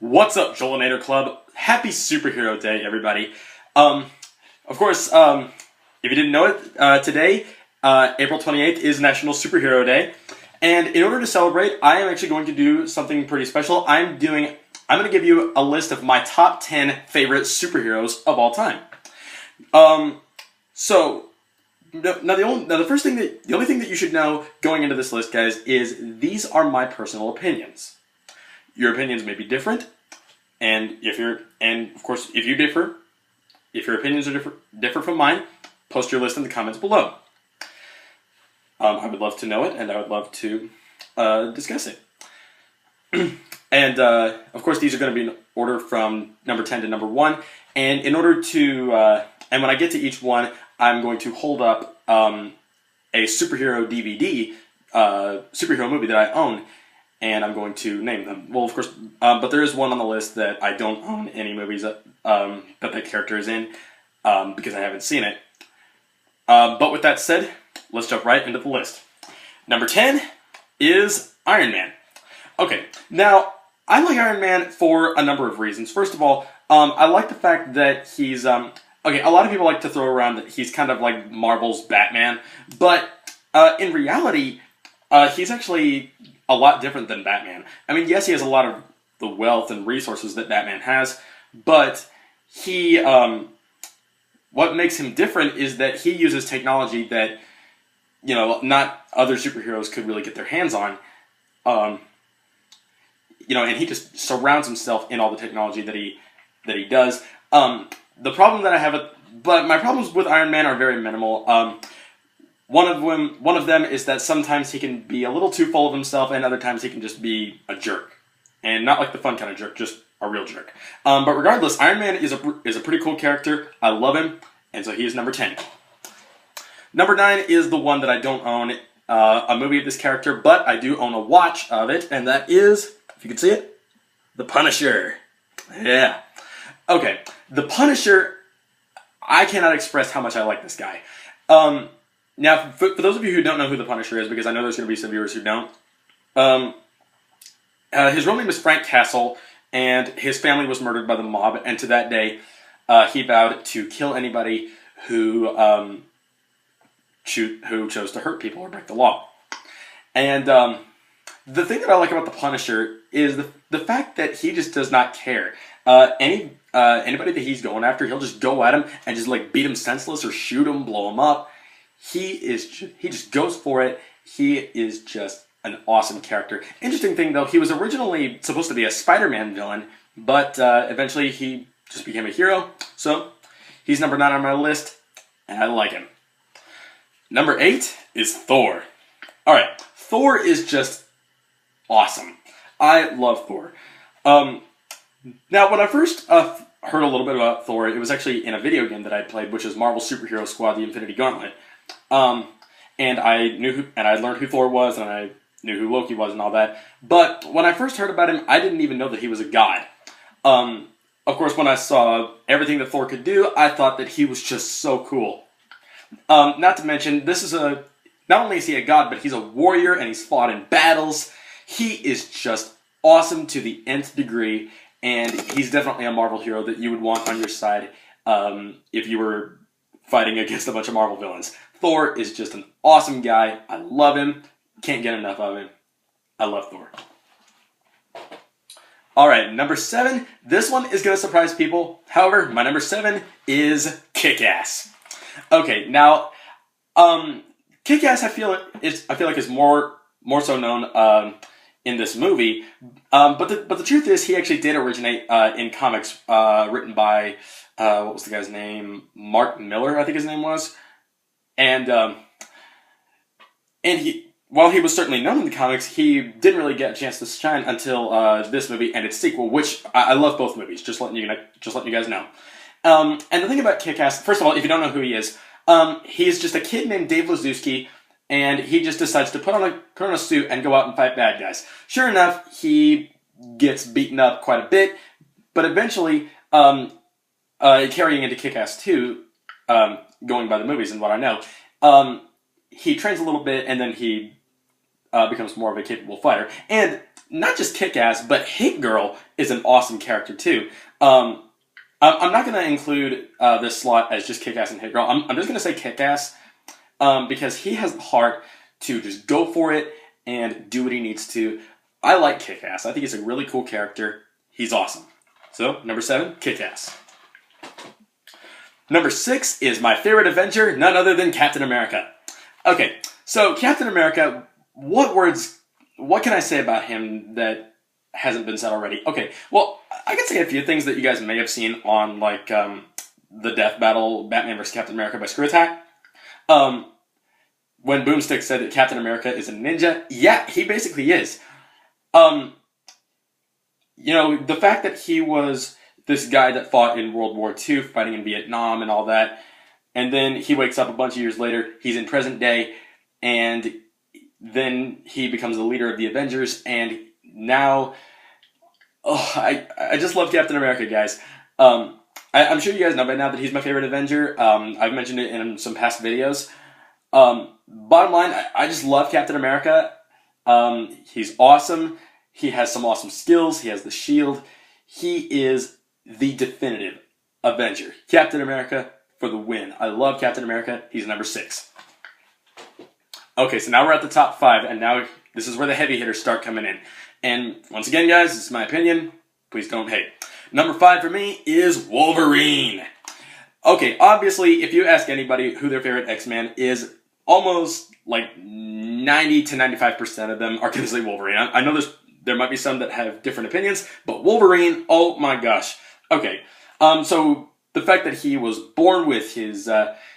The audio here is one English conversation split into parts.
What's up, Jolinator Club? Happy Superhero Day, everybody. Of course, if you didn't know it, today, April 28th, is National Superhero Day. And in order to celebrate, I am actually going to do something pretty special. I'm going to give you a list of my top 10 favorite superheroes of all time. The only thing that you should know going into this list, guys, is these are my personal opinions. Your opinions may be different, and of course, if your opinions are differ from mine, post your list in the comments below. I would love to know it, and I would love to discuss it. And of course, these are going to be in order from number 10 to number 1. And in order to, and when I get to each one, I'm going to hold up a superhero DVD, superhero movie that I own, and I'm going to name them. Well, of course, but there is one on the list that I don't own any movies that that character is in, because I haven't seen it. But with that said, let's jump right into the list. Number 10 is Iron Man. Okay, now, I like Iron Man for a number of reasons. First of all, I like the fact that he's, okay, a lot of people like to throw around that he's kind of like Marvel's Batman, but in reality, he's actually a lot different than Batman. I mean, yes, he has a lot of the wealth and resources that Batman has, but he, what makes him different is that he uses technology that, you know, not other superheroes could really get their hands on. You know, and he just surrounds himself in all the technology that he does. The problem that I have but my problems with Iron Man are very minimal. One of them is that sometimes he can be a little too full of himself, and other times he can just be a jerk, and not like the fun kind of jerk, just a real jerk. But regardless, Iron Man is a pretty cool character. I love him, and so he is number 10. Number 9 is the one that I don't own a movie of this character, but I do own a watch of it, and that is, if you can see it, The Punisher. Yeah. Okay, The Punisher, I cannot express how much I like this guy. Now, for those of you who don't know who The Punisher is, because I know there's going to be some viewers who don't, his real name is Frank Castle, and his family was murdered by the mob, and to that day, he vowed to kill anybody who chose to hurt people or break the law. And the thing that I like about the Punisher is the fact that he just does not care. Anybody that he's going after, he'll just go at him and just like beat him senseless or shoot him, blow him up. He just goes for it. He is just an awesome character. Interesting thing though, he was originally supposed to be a SpiderMan villain, but eventually he just became a hero. So he's number 9 on my list, and I like him. Number 8 is Thor. Alright, Thor is just awesome. I love Thor. Now, when I first heard a little bit about Thor, it was actually in a video game that I played, which is Marvel Superhero Squad: The Infinity Gauntlet. And I learned who Thor was, and I knew who Loki was and all that. But when I first heard about him, I didn't even know that he was a god. Of course, when I saw everything that Thor could do, I thought that he was just so cool. Not to mention, not only is he a god, but he's a warrior, and he's fought in battles. He is just awesome to the nth degree, and he's definitely a Marvel hero that you would want on your side if you were fighting against a bunch of Marvel villains. Thor is just an awesome guy. I love him. Can't get enough of him. I love Thor. Alright, number 7. This one is going to surprise people. However, my number 7 is Kickass. Okay, now, Kickass I feel like is more so known in this movie, but the truth is he actually did originate in comics written by what was the guy's name? Mark Miller, I think his name was, and while he was certainly known in the comics, he didn't really get a chance to shine until this movie and its sequel, which I love both movies. Just letting you guys know. And the thing about Kickass, first of all, if you don't know who he is just a kid named Dave Lazowski, and he just decides to put on a suit and go out and fight bad guys. Sure enough, he gets beaten up quite a bit, but eventually, carrying into Kickass 2, going by the movies and what I know, he trains a little bit, and then he becomes more of a capable fighter. And not just Kickass, but Hit Girl is an awesome character too. I'm not going to include this slot as just Kickass and Hit Girl. I'm just going to say Kickass because he has the heart to just go for it and do what he needs to. I like Kickass. I think he's a really cool character. He's awesome. So, number 7, Kickass. Number 6 is my favorite Avenger, none other than Captain America. Okay, so Captain America, what can I say about him that hasn't been said already? Okay, well, I can say a few things that you guys may have seen on, like, the death battle, Batman vs. Captain America by Screw Attack. When Boomstick said that Captain America is a ninja, yeah, he basically is. You know, the fact that he was this guy that fought in World War II, fighting in Vietnam and all that, and then he wakes up a bunch of years later, he's in present day, and then he becomes the leader of the Avengers, and now, I just love Captain America, guys. I'm sure you guys know by now that he's my favorite Avenger. I've mentioned it in some past videos. Bottom line, I just love Captain America. He's awesome. He has some awesome skills. He has the shield. He is the definitive Avenger. Captain America for the win. I love Captain America. He's number 6. Okay, so now we're at the top 5, and now this is where the heavy hitters start coming in. And once again, guys, this is my opinion. Please don't hate. Number 5 for me is Wolverine. Okay, obviously, if you ask anybody who their favorite X-Man is, almost like 90 to 95% of them are going to say Wolverine. I know there might be some that have different opinions, but Wolverine, oh my gosh. Okay, so the fact that he was born with his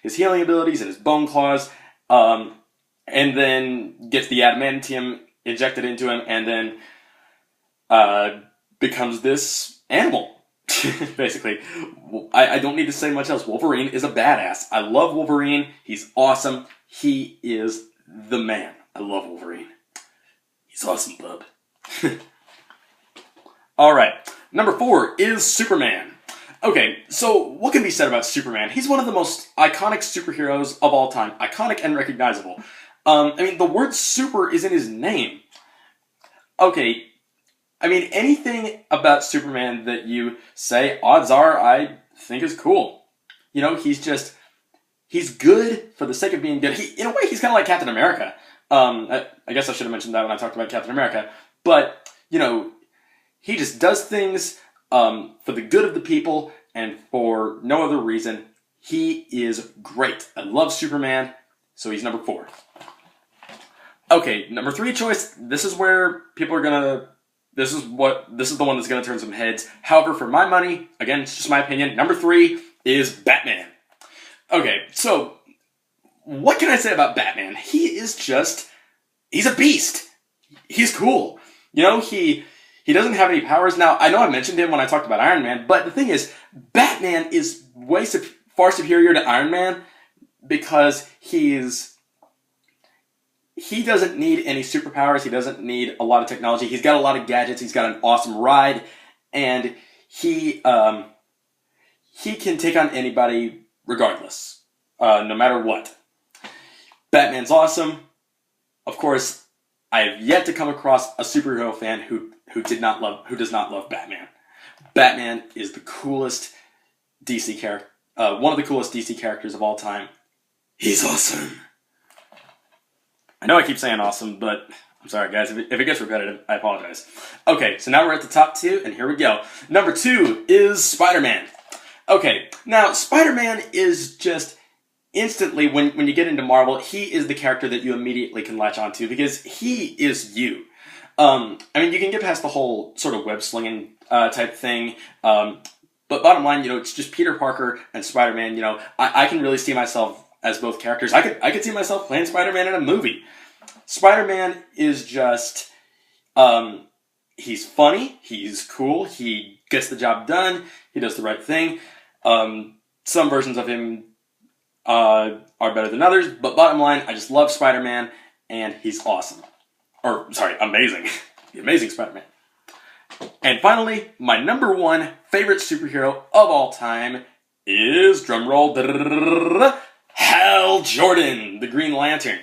healing abilities and his bone claws, and then gets the adamantium injected into him, and then becomes this animal. Basically, I don't need to say much else. Wolverine is a badass. I love Wolverine. He's awesome. He is the man. I love Wolverine. He's awesome, bub. Alright, number 4 is Superman. Okay, so what can be said about Superman? He's one of the most iconic superheroes of all time. Iconic and recognizable. I mean, the word super is in his name. Okay, I mean, anything about Superman that you say, odds are, I think is cool. You know, he's good for the sake of being good. In a way, he's kind of like Captain America. I guess I should have mentioned that when I talked about Captain America. But, you know, he just does things for the good of the people and for no other reason. He is great. I love Superman, so he's number 4. Okay, number 3 choice, this is where people are gonna... This is the one that's going to turn some heads. However, for my money, again, it's just my opinion, number 3 is Batman. Okay, so what can I say about Batman? He's a beast. He's cool. You know, he doesn't have any powers. Now, I know I mentioned him when I talked about Iron Man, but the thing is, Batman is far superior to Iron Man because he doesn't need any superpowers. He doesn't need a lot of technology. He's got a lot of gadgets. He's got an awesome ride, and he can take on anybody regardless, no matter what. Batman's awesome. Of course, I have yet to come across a superhero fan who does not love Batman. Batman is the coolest DC character, one of the coolest DC characters of all time. He's awesome. I know I keep saying awesome, but I'm sorry, guys. If it gets repetitive, I apologize. Okay, so now we're at the top 2, and here we go. Number 2 is Spider-Man. Okay, now, Spider-Man is just instantly, when you get into Marvel, he is the character that you immediately can latch onto because he is you. I mean, you can get past the whole sort of web-slinging type thing, but bottom line, you know, it's just Peter Parker and Spider-Man. You know, I can really see myself as both characters. I could see myself playing Spider-Man in a movie. Spider-Man is just, he's funny, he's cool, he gets the job done, he does the right thing. Some versions of him are better than others, but bottom line, I just love Spider-Man, and he's awesome. Or, sorry, amazing. The Amazing Spider-Man. And finally, my number 1 favorite superhero of all time is, drumroll, Hal Jordan, the Green Lantern.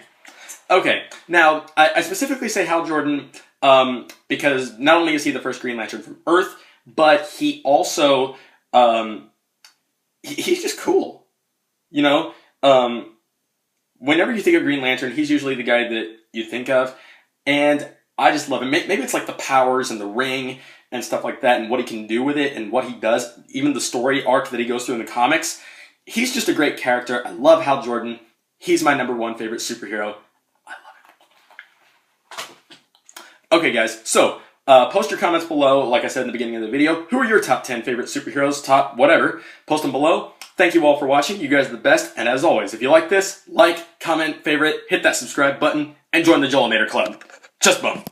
Okay, now, I specifically say Hal Jordan because not only is he the first Green Lantern from Earth, but he also he's just cool. You know, whenever you think of Green Lantern, he's usually the guy that you think of, and I just love him. Maybe it's like the powers and the ring and stuff like that, and what he can do with it, and what he does, even the story arc that he goes through in the comics. He's just a great character. I love Hal Jordan. He's my #1 favorite superhero. I love him. Okay, guys, so post your comments below, like I said in the beginning of the video. Who are your top 10 favorite superheroes, top whatever? Post them below. Thank you all for watching. You guys are the best. And as always, if you like this, like, comment, favorite, hit that subscribe button, and join the Jolinator Club. Just boom.